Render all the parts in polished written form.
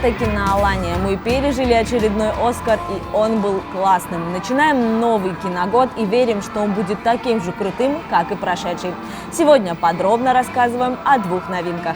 таки на Алане. Мы пережили очередной Оскар, и он был классным. Начинаем новый киногод и верим, что он будет таким же крутым, как и прошедший. Сегодня подробно рассказываем о двух новинках.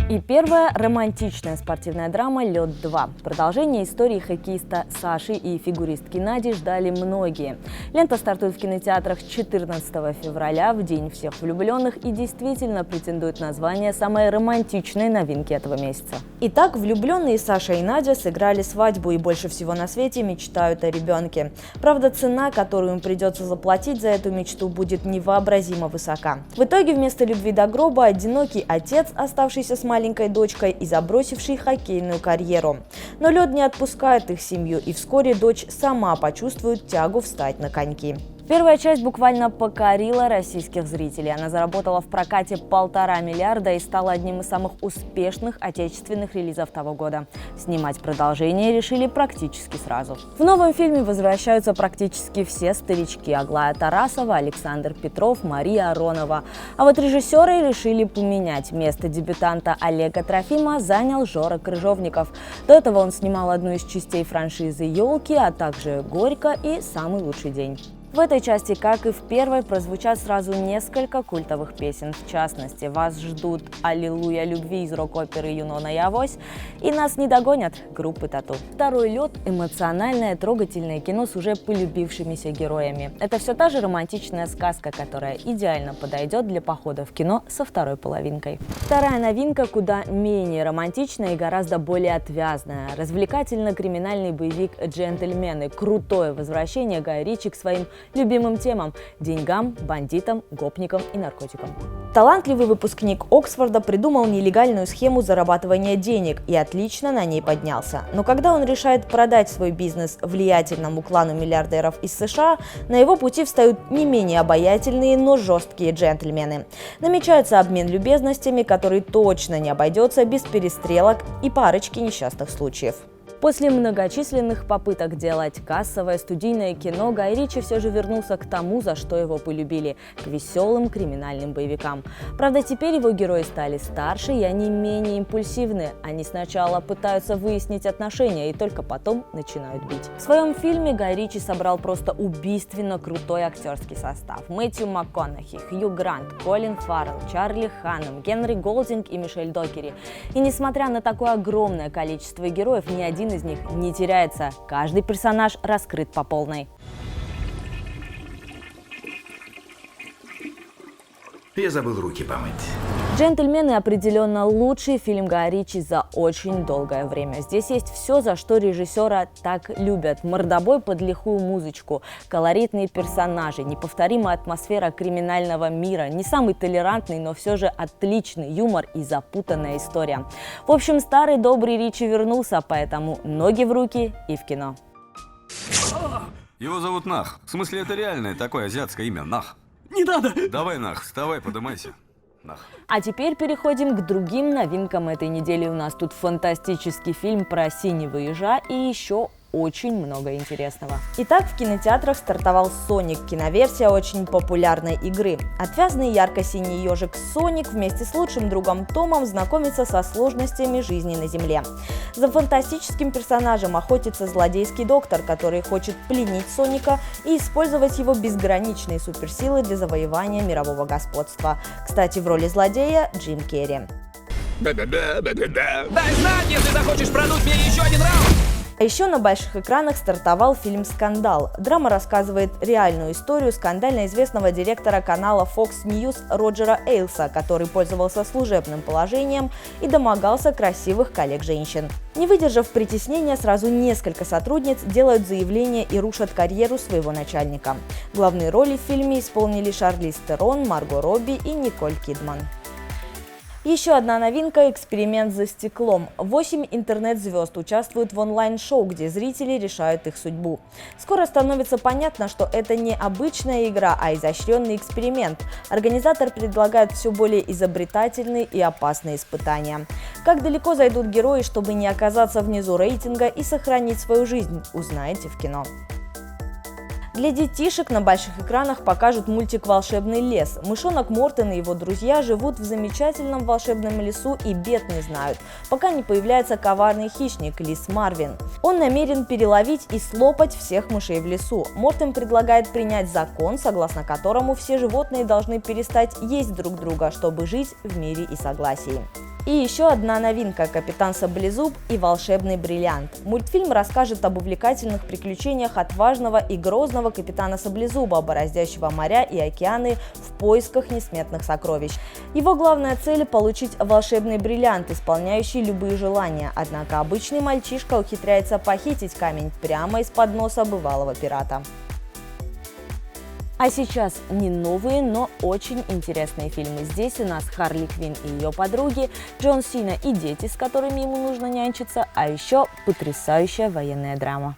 И первая – романтичная спортивная драма «Лед 2». Продолжение истории хоккеиста Саши и фигуристки Нади ждали многие. Лента стартует в кинотеатрах 14 февраля, в День всех влюбленных, и действительно претендует на звание самой романтичной новинки этого месяца. Итак, влюбленные Саша и Надя сыграли свадьбу и больше всего на свете мечтают о ребенке. Правда, цена, которую им придется заплатить за эту мечту, будет невообразимо высока. В итоге вместо любви до гроба одинокий отец, оставшийся с маленькой дочкой и забросивший хоккейную карьеру. Но лед не отпускает их семью, и вскоре дочь сама почувствует тягу встать на коньки. Первая часть буквально покорила российских зрителей. Она заработала в прокате 1,5 миллиарда и стала одним из самых успешных отечественных релизов того года. Снимать продолжение решили практически сразу. В новом фильме возвращаются практически все старички: Аглая Тарасова, Александр Петров, Мария Аронова. А вот режиссеры решили поменять. Место дебютанта Олега Трофима занял Жора Крыжовников. До этого он снимал одну из частей франшизы «Елки», а также «Горько» и «Самый лучший день». В этой части, как и в первой, прозвучат сразу несколько культовых песен. В частности, вас ждут «Аллилуйя любви» из рок-оперы «Юнона и Авось» и «Нас не догонят» группы «Тату». Второй «Лед» – эмоциональное, трогательное кино с уже полюбившимися героями. Это все та же романтичная сказка, которая идеально подойдет для похода в кино со второй половинкой. Вторая новинка куда менее романтичная и гораздо более отвязная. Развлекательно-криминальный боевик «Джентльмены». Крутое возвращение Гая Ричи к своим любимым темам – деньгам, бандитам, гопникам и наркотикам. Талантливый выпускник Оксфорда придумал нелегальную схему зарабатывания денег и отлично на ней поднялся. Но когда он решает продать свой бизнес влиятельному клану миллиардеров из США, на его пути встают не менее обаятельные, но жесткие джентльмены. Намечается обмен любезностями, который точно не обойдется без перестрелок и парочки несчастных случаев. После многочисленных попыток делать кассовое студийное кино, Гай Ричи все же вернулся к тому, за что его полюбили – к веселым криминальным боевикам. Правда, теперь его герои стали старше, и они менее импульсивны. Они сначала пытаются выяснить отношения и только потом начинают бить. В своем фильме Гай Ричи собрал просто убийственно крутой актерский состав. Мэтью МакКонахи, Хью Грант, Колин Фаррелл, Чарли Ханнем, Генри Голдинг и Мишель Докери. И несмотря на такое огромное количество героев, ни один из них не теряется. Каждый персонаж раскрыт по полной. Я забыл руки помыть. «Джентльмены» определенно лучший фильм Гая Ричи за очень долгое время. Здесь есть все, за что режиссера так любят. Мордобой под лихую музычку, колоритные персонажи, неповторимая атмосфера криминального мира, не самый толерантный, но все же отличный юмор и запутанная история. В общем, старый добрый Ричи вернулся, поэтому ноги в руки и в кино. Его зовут Нах. В смысле, это реальное такое азиатское имя – Нах. Не надо! Давай, Нах, вставай, подымайся. Нах. А теперь переходим к другим новинкам этой недели. У нас тут фантастический фильм про синего ежа и еще очень много интересного. Итак, в кинотеатрах стартовал «Соник» – киноверсия очень популярной игры. Отвязный ярко-синий ежик Соник вместе с лучшим другом Томом знакомится со сложностями жизни на Земле. За фантастическим персонажем охотится злодейский доктор, который хочет пленить Соника и использовать его безграничные суперсилы для завоевания мирового господства. Кстати, в роли злодея Джим Керри. Дай знать, если захочешь продуть мне еще один раунд! А еще на больших экранах стартовал фильм «Скандал». Драма рассказывает реальную историю скандально известного директора канала Fox News Роджера Эйлса, который пользовался служебным положением и домогался красивых коллег-женщин. Не выдержав притеснения, сразу несколько сотрудниц делают заявление и рушат карьеру своего начальника. Главные роли в фильме исполнили Шарлиз Терон, Марго Робби и Николь Кидман. Еще одна новинка – эксперимент за стеклом. 8 интернет-звезд участвуют в онлайн-шоу, где зрители решают их судьбу. Скоро становится понятно, что это не обычная игра, а изощренный эксперимент. Организатор предлагает все более изобретательные и опасные испытания. Как далеко зайдут герои, чтобы не оказаться внизу рейтинга и сохранить свою жизнь, узнаете в кино. Для детишек на больших экранах покажут мультик «Волшебный лес». Мышонок Мортен и его друзья живут в замечательном волшебном лесу и бед не знают, пока не появляется коварный хищник лис Марвин. Он намерен переловить и слопать всех мышей в лесу. Мортен предлагает принять закон, согласно которому все животные должны перестать есть друг друга, чтобы жить в мире и согласии. И еще одна новинка – «Капитан Саблезуб и волшебный бриллиант». Мультфильм расскажет об увлекательных приключениях отважного и грозного капитана Саблезуба, бороздящего моря и океаны в поисках несметных сокровищ. Его главная цель – получить волшебный бриллиант, исполняющий любые желания. Однако обычный мальчишка ухитряется похитить камень прямо из-под носа бывалого пирата. А сейчас не новые, но очень интересные фильмы. Здесь у нас Харли Квинн и ее подруги, Джон Сина и дети, с которыми ему нужно нянчиться, а еще потрясающая военная драма.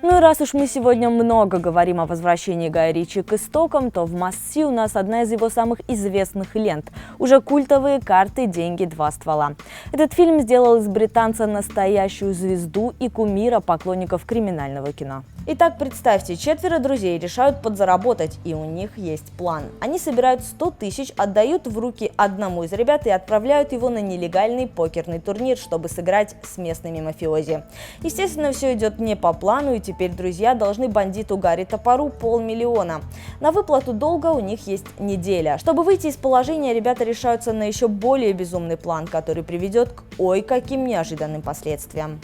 Ну и раз уж мы сегодня много говорим о возвращении Гая Ричи к истокам, то в Must-See у нас одна из его самых известных лент – уже культовые «Карты, деньги, два ствола». Этот фильм сделал из британца настоящую звезду и кумира поклонников криминального кино. Итак, представьте, 4 друзей решают подзаработать, и у них есть план. Они собирают 100 тысяч, отдают в руки одному из ребят и отправляют его на нелегальный покерный турнир, чтобы сыграть с местными мафиози. Естественно, все идет не по плану, и теперь друзья должны бандиту Гарри Топору 500 000. На выплату долга у них есть неделя. Чтобы выйти из положения, ребята решаются на еще более безумный план, который приведет к ой каким неожиданным последствиям.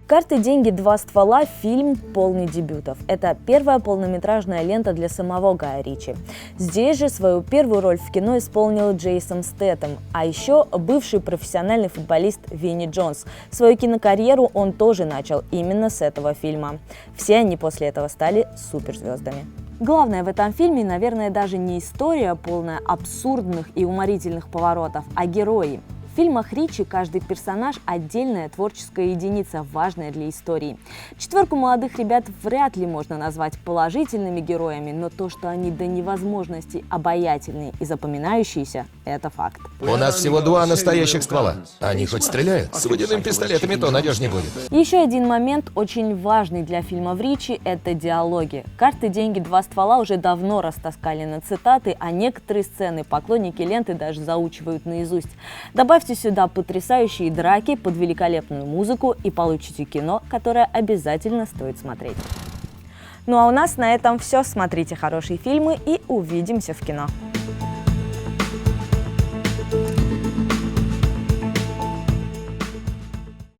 «Карты, деньги, два ствола» – фильм полный дебютов. Это первая полнометражная лента для самого Гая Ричи. Здесь же свою первую роль в кино исполнил Джейсон Стэтэм, а еще бывший профессиональный футболист Винни Джонс. Свою кинокарьеру он тоже начал именно с этого фильма. Все они после этого стали суперзвездами. Главное в этом фильме, наверное, даже не история, полная абсурдных и уморительных поворотов, а герои. В фильмах Ричи каждый персонаж – отдельная творческая единица, важная для истории. 4 молодых ребят вряд ли можно назвать положительными героями, но то, что они до невозможности обаятельные и запоминающиеся – это факт. У нас всего 2 настоящих ствола. Они хоть стреляют? С водяными пистолетами то надежнее будет. Еще один момент, очень важный для фильмов Ричи – это диалоги. «Карты, деньги, два ствола» уже давно растаскали на цитаты, а некоторые сцены поклонники ленты даже заучивают наизусть. Добавьте сюда потрясающие драки под великолепную музыку и получите кино, которое обязательно стоит смотреть. Ну а у нас на этом все. Смотрите хорошие фильмы и увидимся в кино.